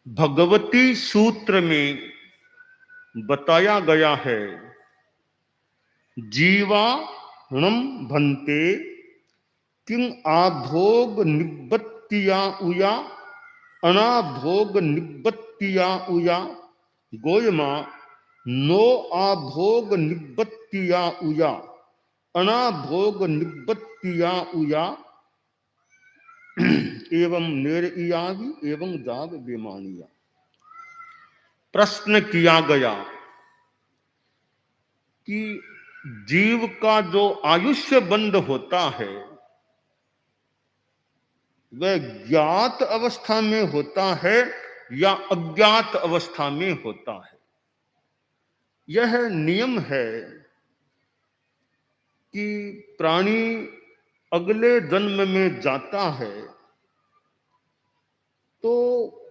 भगवती सूत्र में बताया गया है, जीवाणम भन्ते किं आभोग निबत्तिया उया अनाभोग निबत्तिया उया गोयमा नो आभोग निबत्तिया उया अनाभोग निबत्तिया उया एवं निर्यागी एवं जाग बेमानिया। प्रश्न किया गया कि जीव का जो आयुष्य बंध होता है वह ज्ञात अवस्था में होता है या अज्ञात अवस्था में होता है। यह नियम है कि प्राणी अगले जन्म में जाता है तो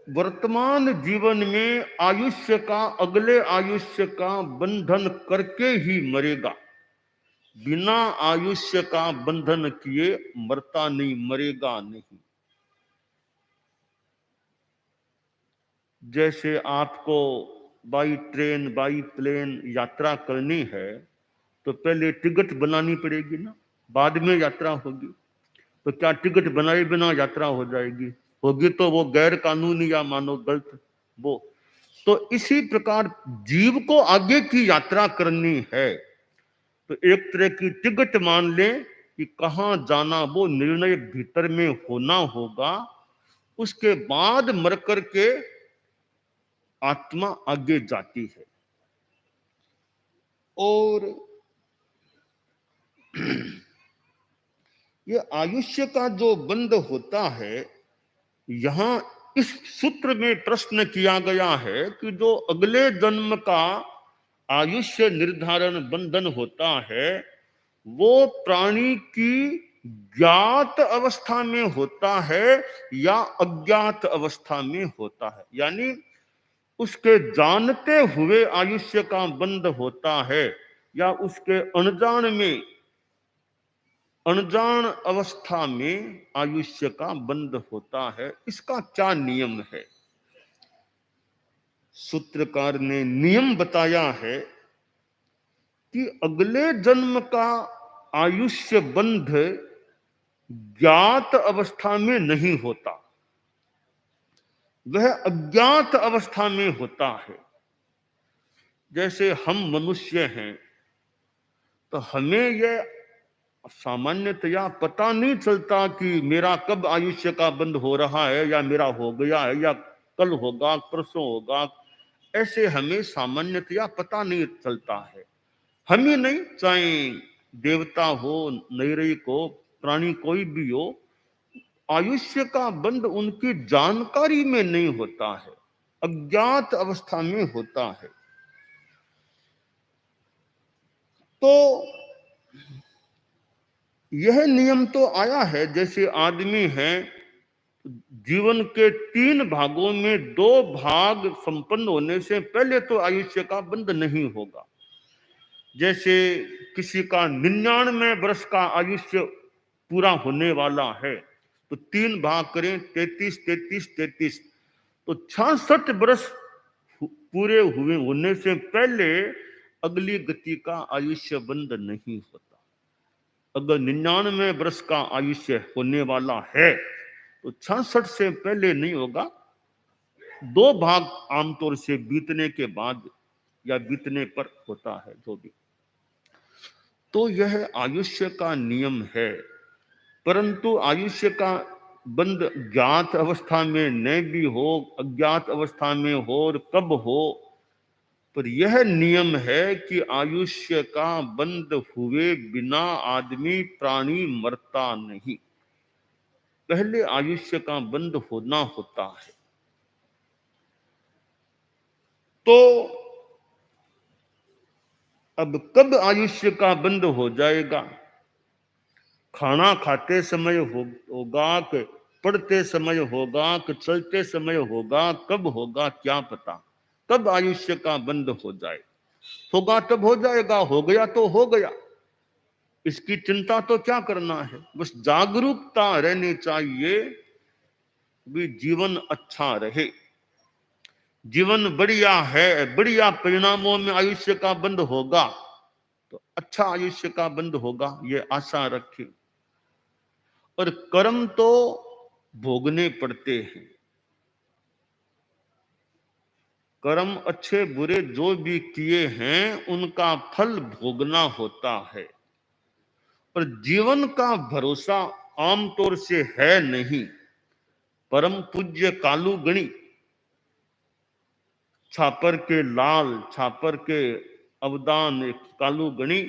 वर्तमान जीवन में आयुष्य का अगले आयुष्य का बंधन करके ही मरेगा। बिना आयुष्य का बंधन किए मरता नहीं, मरेगा नहीं। जैसे आपको बाई ट्रेन बाई प्लेन यात्रा करनी है तो पहले टिकट बनानी पड़ेगी ना, बाद में यात्रा होगी। तो क्या टिकट बनाए बिना यात्रा हो जाएगी? होगी तो वो गैर कानूनी या मानो गलत वो। तो इसी प्रकार जीव को आगे की यात्रा करनी है तो एक तरह की टिकट मान ले कि कहां जाना, वो निर्णय भीतर में होना होगा। उसके बाद मर करके आत्मा आगे जाती है। और ये आयुष्य का जो बंध होता है, यहां इस सूत्र में प्रश्न किया गया है कि जो अगले जन्म का आयुष्य निर्धारण बंधन होता है वो प्राणी की ज्ञात अवस्था में होता है या अज्ञात अवस्था में होता है। यानी उसके जानते हुए आयुष्य का बंध होता है या उसके अनजान में, अनजान अवस्था में आयुष्य का बंध होता है। इसका क्या नियम है? सूत्रकार ने नियम बताया है कि अगले जन्म का आयुष्य बंध ज्ञात अवस्था में नहीं होता, वह अज्ञात अवस्था में होता है। जैसे हम मनुष्य हैं तो हमें यह सामान्यतया पता नहीं चलता कि मेरा कब आयुष्य का बंध हो रहा है या मेरा हो गया है या कल होगा परसों होगा। ऐसे हमें सामान्यतया पता नहीं चलता है। हम ही नहीं, चाहे देवता हो, नैरिक हो, प्राणी कोई भी हो, आयुष्य का बंध उनकी जानकारी में नहीं होता है, अज्ञात अवस्था में होता है। तो यह नियम तो आया है, जैसे आदमी है जीवन के 3 भागों में 2 भाग संपन्न होने से पहले तो आयुष्य का बंध नहीं होगा। जैसे किसी का 99 वर्ष का आयुष्य पूरा होने वाला है तो 3 भाग करें, 33 33 33, तो 66 वर्ष पूरे हुए होने से पहले अगली गति का आयुष्य बंध नहीं होता। अगर 99 वर्ष का आयुष्य होने वाला है तो 66 से पहले नहीं होगा। 2 भाग आमतौर से बीतने के बाद या बीतने पर होता है जो भी। तो यह आयुष्य का नियम है। परंतु आयुष्य का बंध ज्ञात अवस्था में न भी हो, अज्ञात अवस्था में हो और कब हो, पर यह नियम है कि आयुष्य का बंध हुए बिना आदमी प्राणी मरता नहीं। पहले आयुष्य का बंध होना होता है। तो अब कब आयुष्य का बंध हो जाएगा? खाना खाते समय होगा कि पढ़ते समय होगा कि चलते समय होगा, कब होगा क्या पता। कब आयुष्य का बंध हो जाए, होगा तब हो जाएगा, हो गया तो हो गया। इसकी चिंता तो क्या करना है, बस जागरूकता रहनी चाहिए भी जीवन अच्छा रहे। जीवन बढ़िया है, बढ़िया परिणामों में आयुष्य का बंद होगा, तो अच्छा आयुष्य का बंद होगा, ये आशा रखें। और कर्म तो भोगने पड़ते हैं। कर्म अच्छे बुरे जो भी किए हैं उनका फल भोगना होता है। पर जीवन का भरोसा आमतौर से है नहीं। परम पूज्य कालू गणी, छापर के लाल, छापर के अवदान कालू गणी,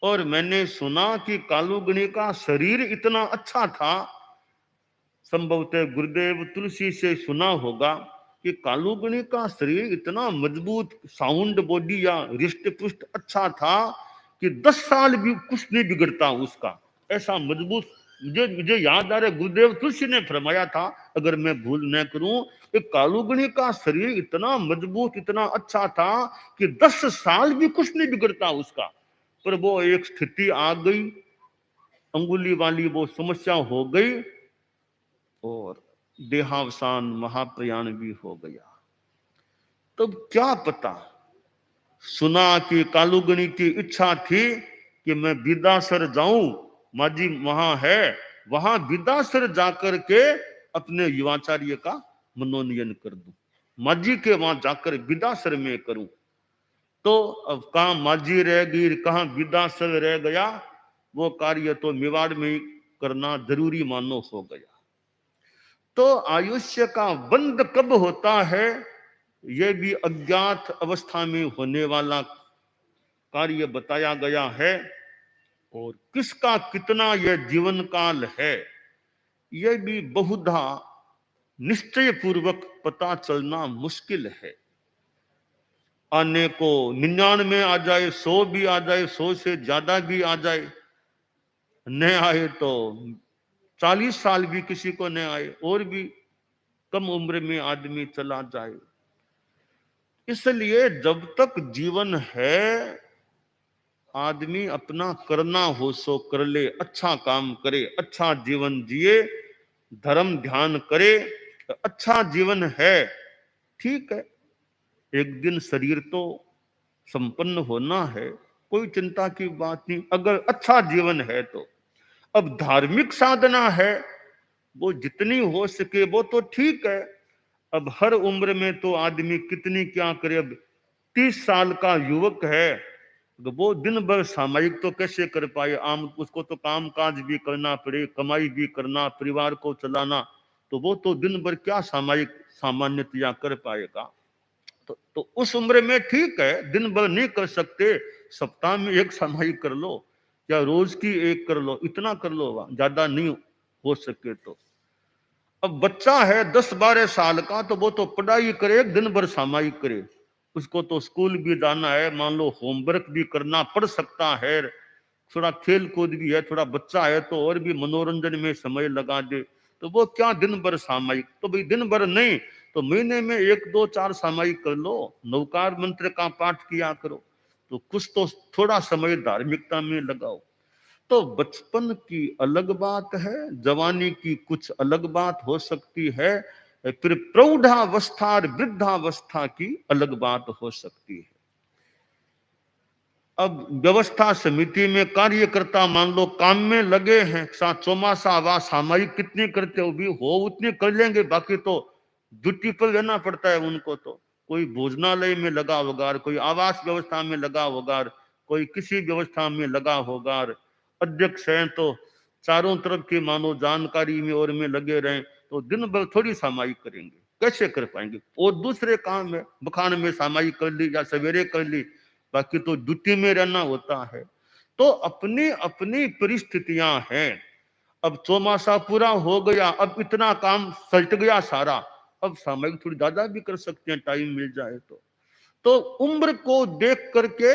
और मैंने सुना कि कालू गणी का शरीर इतना अच्छा था, संभवतः गुरुदेव तुलसी से सुना होगा कि कालू गणी का शरीर इतना मजबूत, साउंड बॉडी या रिष्ट पुष्ट अच्छा था कि 10 साल भी कुछ नहीं बिगड़ता उसका, ऐसा मजबूत। मुझे मुझे याद आ रहा है गुरुदेव तुलसी ने फरमाया था, अगर मैं भूल न करूं, कि कालूगणी का शरीर इतना मजबूत, इतना अच्छा था कि 10 साल भी कुछ नहीं बिगड़ता उसका। पर वो एक स्थिति आ गई, अंगुली वाली वो समस्या हो गई और देहावसान, महाप्रयाण भी हो गया। तब क्या पता, सुना कि कालूगणी की इच्छा थी कि मैं विदासर जाऊं, माजी वहां है, वहां विदासर जाकर के अपने युवाचार्य का मनोनयन कर दूं, माजी के वहां जाकर विदासर में करूं। तो अब कहां माजी रह गई, कहां विदासर रह गया, वो कार्य तो मेवाड़ में ही करना जरूरी मानो हो गया। तो आयुष्य का बंद कब होता है, यह भी अज्ञात अवस्था में होने वाला कार्य बताया गया है। और किसका कितना यह जीवन काल है, यह भी बहुधा निश्चय पूर्वक पता चलना मुश्किल है। आने को 99 आ जाए, 100 भी आ जाए, 100 से ज्यादा भी आ जाए, न आए तो 40 साल भी किसी को न आए, और भी कम उम्र में आदमी चला जाए। इसलिए जब तक जीवन है, आदमी अपना करना हो सो कर ले, अच्छा काम करे, अच्छा जीवन जिए, धर्म ध्यान करे, तो अच्छा जीवन है। ठीक है, एक दिन शरीर तो संपन्न होना है, कोई चिंता की बात नहीं, अगर अच्छा जीवन है तो। अब धार्मिक साधना है, वो जितनी हो सके वो तो ठीक है। अब हर उम्र में तो आदमी कितनी क्या करे। अब 30 साल का युवक है, तो वो दिन भर सामाजिक तो कैसे कर पाए, आम उसको तो काम काज भी करना पड़े, कमाई भी करना, परिवार को चलाना, तो वो तो दिन भर क्या सामाजिक सामान्यतया कर पाएगा। तो उस उम्र में ठीक है, दिन भर नहीं कर सकते, सप्ताह में एक सामाजिक कर लो, या रोज की एक कर लो, इतना कर लो, ज्यादा नहीं हो सके तो। अब बच्चा है 10-12 साल का, तो वो तो पढ़ाई करे, दिन भर सामाजिक करे, उसको तो स्कूल भी जाना है, मान लो होमवर्क भी करना पड़ सकता है, थोड़ा खेल कूद भी है, थोड़ा बच्चा है तो और भी मनोरंजन में समय लगा दे, तो वो क्या दिन भर सामाजिक। तो भाई दिन भर नहीं तो महीने में 1-2-4 सामाजिक कर लो, नवकार मंत्र का पाठ किया करो, तो कुछ तो थोड़ा समय धार्मिकता में लगाओ। तो बचपन की अलग बात है, जवानी की कुछ अलग बात हो सकती है, फिर प्रौढ़ावस्था और वृद्धावस्था की अलग बात हो सकती है। अब व्यवस्था समिति में कार्यकर्ता मान लो काम में लगे हैं, चौमासा वा सामाजिक कितनी करते हो भी हो उतनी कर लेंगे, बाकी तो ड्यूटी पर रहना पड़ता है उनको। तो कोई भोजनालय में लगा होगा, कोई आवास व्यवस्था में लगा होगा, कोई किसी व्यवस्था में लगा होगा, अध्यक्ष हैं तो चारों तरफ की मानो जानकारी में और में लगे रहें, तो दिन भर थोड़ी सामाजिक करेंगे, कैसे कर पाएंगे। और दूसरे काम है, बखान में सामाजिक कर ली या सवेरे कर ली, बाकी तो ड्यूटी में रहना होता है। तो अपनी अपनी परिस्थितियां हैं। अब चौमासा पूरा हो गया, अब इतना काम सल्ट गया सारा, अब सामयिक थोड़ी ज्यादा भी कर सकते हैं, टाइम मिल जाए तो उम्र को देख करके,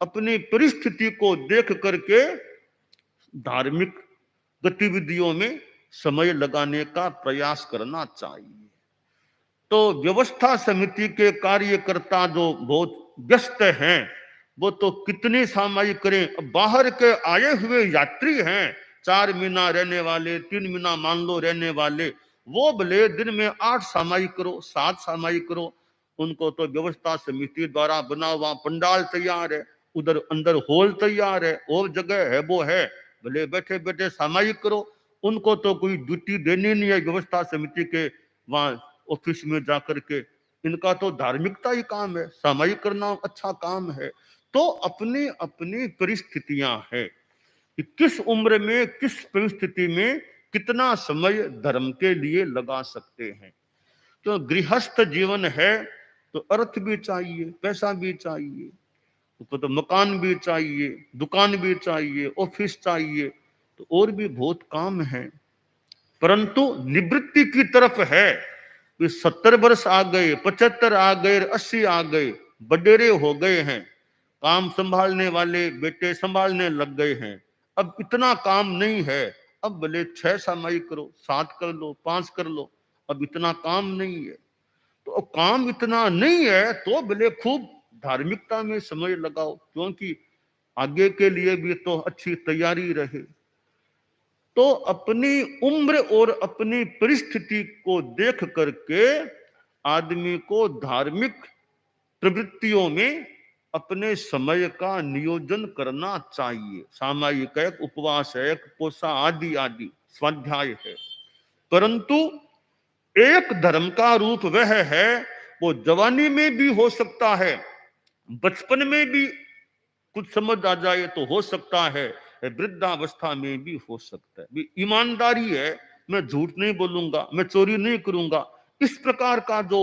अपनी परिस्थिति को देख करके धार्मिक गतिविधियों में समय लगाने का प्रयास करना चाहिए। तो व्यवस्था समिति के कार्यकर्ता जो बहुत व्यस्त हैं, वो तो कितनी सामाजिक करें। बाहर के आए हुए यात्री हैं, 4 महीना रहने वाले, 3 महीना मान लो रहने वाले, वो भले दिन में 8 सामाजिक करो, 7 सामाजिक करो, उनको तो व्यवस्था समिति द्वारा बना हुआ पंडाल तैयार है, उधर अंदर हॉल तैयार है, और जगह है वो है, भले बैठे बैठे सामायिक करो। उनको तो कोई ड्यूटी देनी नहीं है व्यवस्था समिति के वहां ऑफिस में जाकर के। इनका तो धार्मिकता ही काम है, सामायिक करना अच्छा काम है। तो अपनी अपनी परिस्थितियां है कि किस उम्र में किस परिस्थिति में कितना समय धर्म के लिए लगा सकते हैं। तो गृहस्थ जीवन है तो अर्थ भी चाहिए, पैसा भी चाहिए, तो मकान भी चाहिए, दुकान भी चाहिए, ऑफिस चाहिए, तो और भी बहुत काम है। परंतु निवृत्ति की तरफ है कि 70 वर्ष आ गए, 75 आ गए, 80 आ गए, बडेरे हो गए हैं, काम संभालने वाले बेटे संभालने लग गए हैं, अब इतना काम नहीं है, अब भले 6 सामाई करो, 7 कर लो, 5 कर लो, अब इतना काम नहीं है। तो काम इतना नहीं है तो भले खूब धार्मिकता में समय लगाओ, क्योंकि आगे के लिए भी तो अच्छी तैयारी रहे। तो अपनी उम्र और अपनी परिस्थिति को देख करके आदमी को धार्मिक प्रवृत्तियों में अपने समय का नियोजन करना चाहिए। सामायिक है, उपवास है, पोषा आदि आदि स्वाध्याय है। परंतु एक धर्म का रूप वह है, वो जवानी में भी हो सकता है, बचपन में भी कुछ समझ आ जाए तो हो सकता है, वृद्धावस्था में भी हो सकता है। ईमानदारी है, मैं झूठ नहीं बोलूंगा, मैं चोरी नहीं करूंगा, इस प्रकार का जो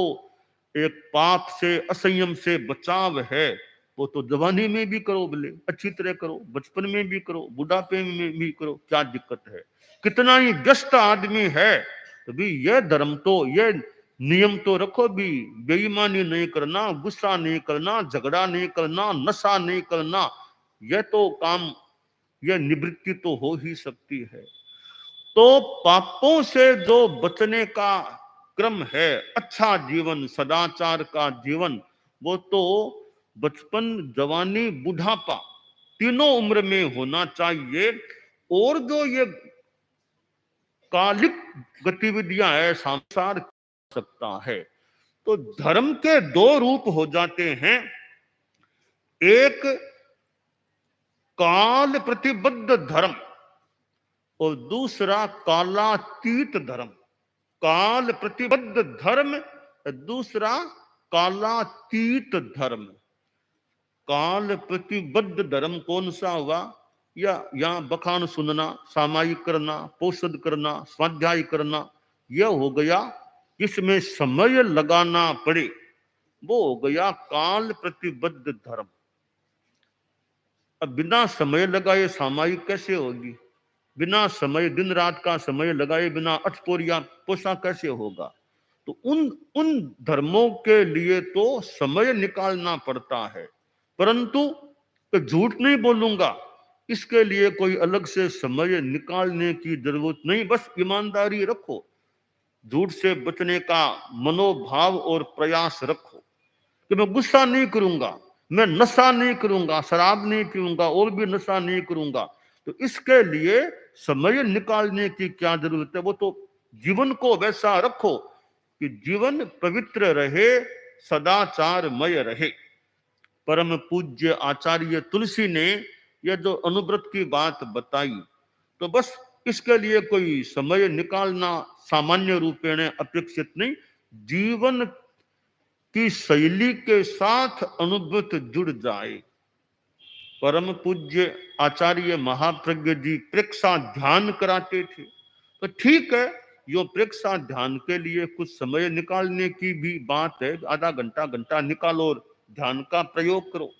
एक पाप से असंयम से बचाव है, वो तो जवानी में भी करो, भले अच्छी तरह करो, बचपन में भी करो, बुढ़ापे में भी करो, क्या दिक्कत है। कितना ही व्यस्त आदमी है तो भी यह धर्म तो, यह नियम तो रखो भी, बेईमानी नहीं करना, गुस्सा नहीं करना, झगड़ा नहीं करना, नशा नहीं करना, यह तो काम, यह निवृत्ति तो हो ही सकती है। तो पापों से जो बचने का क्रम है, अच्छा जीवन, सदाचार का जीवन, वो तो बचपन, जवानी, बुढ़ापा तीनों उम्र में होना चाहिए। और जो ये कालिक गतिविधियां है संसार सकता है। तो धर्म के दो रूप हो जाते हैं, एक काल प्रतिबद्ध धर्म और दूसरा कालातीत धर्म। काल प्रतिबद्ध धर्म, दूसरा कालातीत धर्म। काल प्रतिबद्ध धर्म कौन सा हुआ? या यहाँ बखान सुनना, सामायिक करना, पोषद करना, स्वाध्याय करना, यह हो गया जिसमें समय लगाना पड़े, वो हो गया काल प्रतिबद्ध धर्म। अब बिना समय लगाए सामायिक कैसे होगी? बिना समय, दिन रात का समय लगाए बिना अठपोरिया पोषा कैसे होगा? तो उन उन धर्मों के लिए तो समय निकालना पड़ता है। परंतु तो झूठ नहीं बोलूंगा, इसके लिए कोई अलग से समय निकालने की जरूरत नहीं, बस ईमानदारी रखो, झूठ से बचने का मनोभाव और प्रयास रखो कि मैं गुस्सा नहीं करूंगा, मैं नशा नहीं करूंगा, शराब नहीं पीऊंगा, और भी नशा नहीं करूंगा। तो इसके लिए समय निकालने की क्या जरूरत है? वो तो जीवन को वैसा रखो कि जीवन पवित्र रहे, सदाचारमय रहे। परम पूज्य आचार्य तुलसी ने यह जो अनुव्रत की बात बताई, तो बस इसके लिए कोई समय निकालना सामान्य रूपेण अपेक्षित नहीं, जीवन की शैली के साथ अनुव्रत जुड़ जाए। परम पूज्य आचार्य महाप्रज्ञ जी प्रेक्षा ध्यान कराते थे, तो ठीक है, यो प्रेक्षा ध्यान के लिए कुछ समय निकालने की भी बात है, आधा घंटा घंटा निकालो और ध्यान का प्रयोग करो।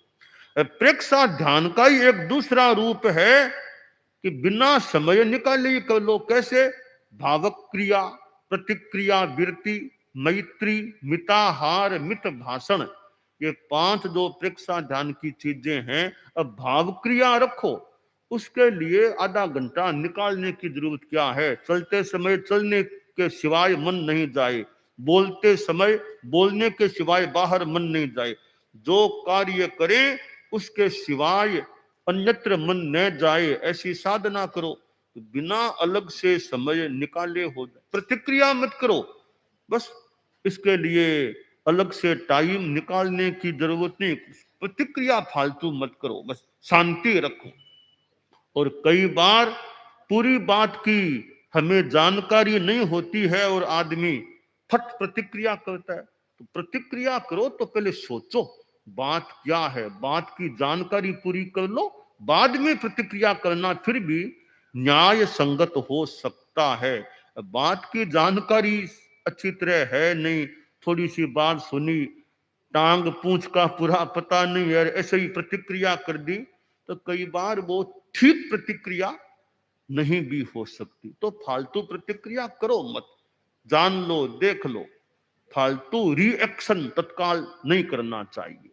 प्रेक्षा ध्यान का ही एक दूसरा रूप है कि बिना समय निकाले ही कर लो। कैसे? भावक क्रिया, प्रतिक्रिया, विरति, मैत्री, मिताहार, मित भाषण, ये 5 जो प्रेक्षा ध्यान की चीजें हैं। अब भाव क्रिया रखो, उसके लिए आधा घंटा निकालने की जरूरत क्या है? चलते समय चलने के सिवाय मन नहीं जाए, बोलते समय बोलने के सिवाय बाहर मन नहीं जाए, जो कार्य करें उसके सिवाय अन्यत्र मन न जाए, ऐसी साधना करो। बिना अलग से समय निकाले हो जाए। प्रतिक्रिया मत करो, बस इसके लिए अलग से टाइम निकालने की जरूरत नहीं, प्रतिक्रिया फालतू मत करो, बस शांति रखो। और कई बार पूरी बात की हमें जानकारी नहीं होती है और आदमी फट प्रतिक्रिया करता है। तो प्रतिक्रिया करो तो पहले सोचो बात क्या है, बात की जानकारी पूरी कर लो, बाद में प्रतिक्रिया करना फिर भी न्याय संगत हो सकता है। बात की जानकारी अच्छी तरह है नहीं, थोड़ी सी बात सुनी, टांग पूंछ का पूरा पता नहीं है, ऐसे ही प्रतिक्रिया कर दी, तो कई बार वो ठीक प्रतिक्रिया नहीं भी हो सकती। तो फालतू प्रतिक्रिया करो मत, जान लो, देख लो, फालतू रिएक्शन तत्काल नहीं करना चाहिए।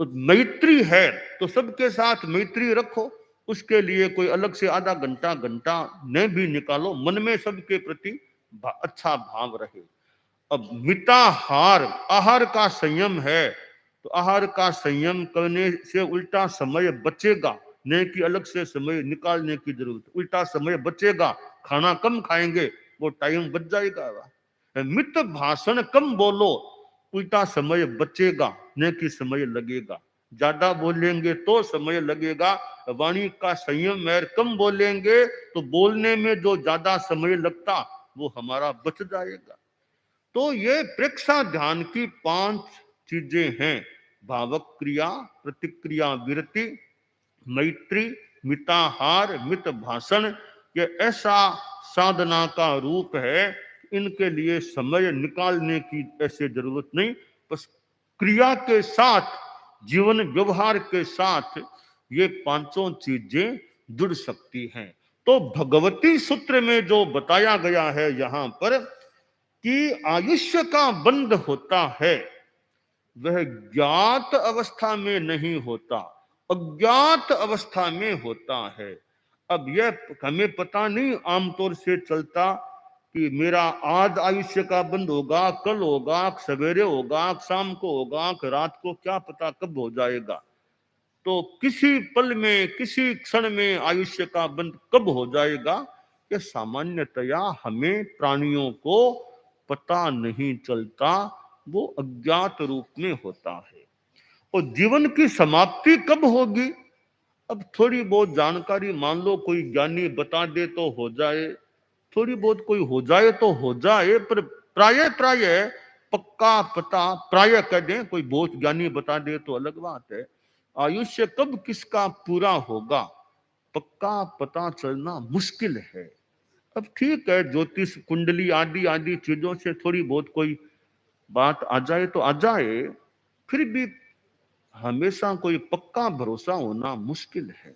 तो मैत्री है तो सबके साथ मैत्री रखो, उसके लिए कोई अलग से आधा घंटा घंटा न भी निकालो, मन में सबके प्रति अच्छा भाव रहे। अब मिताहार, आहार का संयम है, तो आहार का संयम करने से उल्टा समय बचेगा, नहीं कि अलग से समय निकालने की जरूरत, उल्टा समय बचेगा, खाना कम खाएंगे, वो टाइम बच जाएगा। मित भाषण कम बोलो, उल्टा समय बचेगा, नहीं कि समय लगेगा। ज्यादा बोलेंगे तो समय लगेगा, वाणी का संयम है, कम बोलेंगे तो बोलने में जो ज्यादा समय लगता वो हमारा बच जाएगा। तो ये प्रेक्षा ध्यान की 5 चीजें हैं, भावक क्रिया, प्रतिक्रिया विरति, मैत्री, मिताहार, मित भाषण। ये ऐसा साधना का रूप है, इनके लिए समय निकालने की ऐसे जरूरत नहीं, बस क्रिया के साथ, जीवन व्यवहार के साथ ये 5 चीजें जुड़ सकती हैं। तो भगवती सूत्र में जो बताया गया है यहां पर कि आयुष्य का बंध होता है, वह ज्ञात अवस्था में नहीं होता, अज्ञात अवस्था में होता है। अब यह हमें पता नहीं आमतौर से चलता कि मेरा आज आयुष्य का बंद होगा, कल होगा, सवेरे होगा, शाम को होगा, रात को, क्या पता कब हो जाएगा। तो किसी पल में, किसी क्षण में आयुष्य का बंद कब हो जाएगा, यह सामान्यतया हमें प्राणियों को पता नहीं चलता, वो अज्ञात रूप में होता है। और जीवन की समाप्ति कब होगी, अब थोड़ी बहुत जानकारी मान लो कोई ज्ञानी बता दे तो हो जाए, थोड़ी बहुत कोई हो जाए तो हो जाए, पर प्राय प्राय पक्का पता, प्राय कह दें, कोई बहुत ज्ञानी बता दे तो अलग बात है। आयुष्य कब किसका पूरा होगा पक्का पता चलना मुश्किल है। अब ठीक है, ज्योतिष कुंडली आदि आदि चीजों से थोड़ी बहुत कोई बात आ जाए तो आ जाए, फिर भी हमेशा कोई पक्का भरोसा होना मुश्किल है।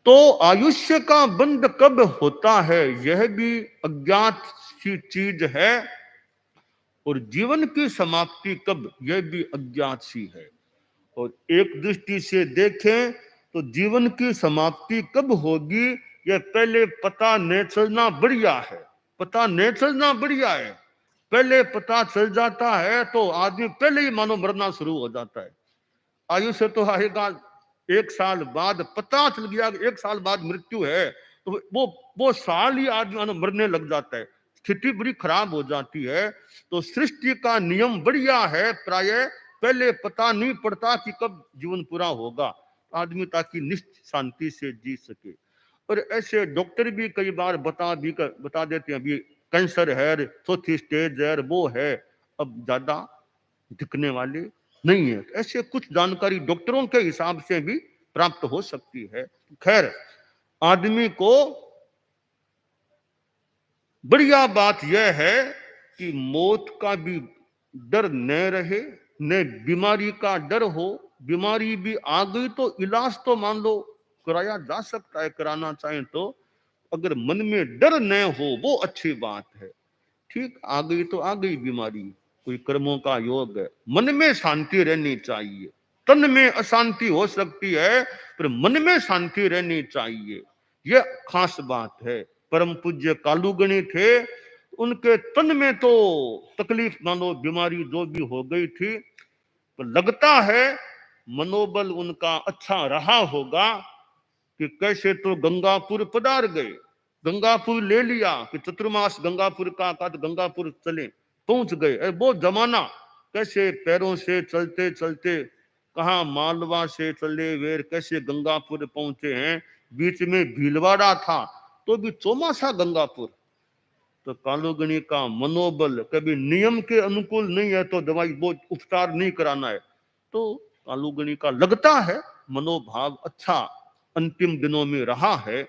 तो आयुष्य का बंध कब होता है यह भी अज्ञात सी चीज है, और जीवन की समाप्ति कब यह भी अज्ञात सी है। और एक दृष्टि से देखें तो जीवन की समाप्ति कब होगी यह पहले पता न चलना बढ़िया है, पता न चलना बढ़िया है। पहले पता चल जाता है तो आदमी पहले ही मानो मरना शुरू हो जाता है। आयुष्य तो आएगा 1 साल बाद, पता चल गया 1 साल बाद मृत्यु है, तो वो साल ही आदमी मानो मरने लग जाता है, स्थिति बड़ी खराब हो जाती है। तो सृष्टि का नियम बढ़िया है, प्राय पहले पता नहीं पड़ता कि कब जीवन पूरा होगा, आदमी ताकि निश्चित शांति से जी सके। और ऐसे डॉक्टर भी कई बार बता देते हैं, अभी कैंसर है, चौथी स्टेज है, वो है, अब ज्यादा दिखने वाले नहीं है। ऐसे कुछ जानकारी डॉक्टरों के हिसाब से भी प्राप्त हो सकती है। खैर, आदमी को बढ़िया बात यह है कि मौत का भी डर न रहे, न बीमारी का डर हो। बीमारी भी आ गई तो इलाज तो मान लो कराया जा सकता है, कराना चाहे तो, अगर मन में डर न हो वो अच्छी बात है। ठीक, आ गई तो आ गई बीमारी, कोई कर्मों का योग है, मन में शांति रहनी चाहिए। तन में अशांति हो सकती है पर मन में शांति रहनी चाहिए, यह खास बात है। परम पूज्य कालूगणी थे, उनके तन में तो तकलीफ मानो बीमारी जो भी हो गई थी, पर लगता है मनोबल उनका अच्छा रहा होगा कि कैसे तो गंगापुर पधार गए, गंगापुर ले लिया कि चतुर्मास गंगापुर का तो गंगापुर चले, पहुंच गए। वो जमाना कैसे पैरों से चलते चलते कहाँ मालवा से चले वेर कैसे गंगापुर पहुंचे हैं। बीच में भीलवाड़ा था तो भी चौमासा गंगापुर। तो कालुगणी का मनोबल कभी नियम के अनुकूल नहीं है तो दवाई वो उपचार नहीं कराना है। तो कालुगणी का लगता है मनोभाव अच्छा अंतिम दिनों में रहा है।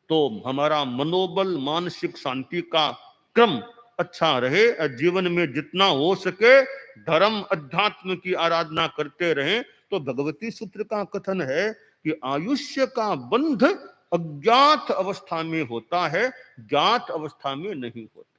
तो हमारा मनोबल मानसिक शांति का क्रम अच्छा रहे, जीवन में जितना हो सके धर्म अध्यात्म की आराधना करते रहें। तो भगवती सूत्र का कथन है कि आयुष्य का बंध अज्ञात अवस्था में होता है, ज्ञात अवस्था में नहीं होता।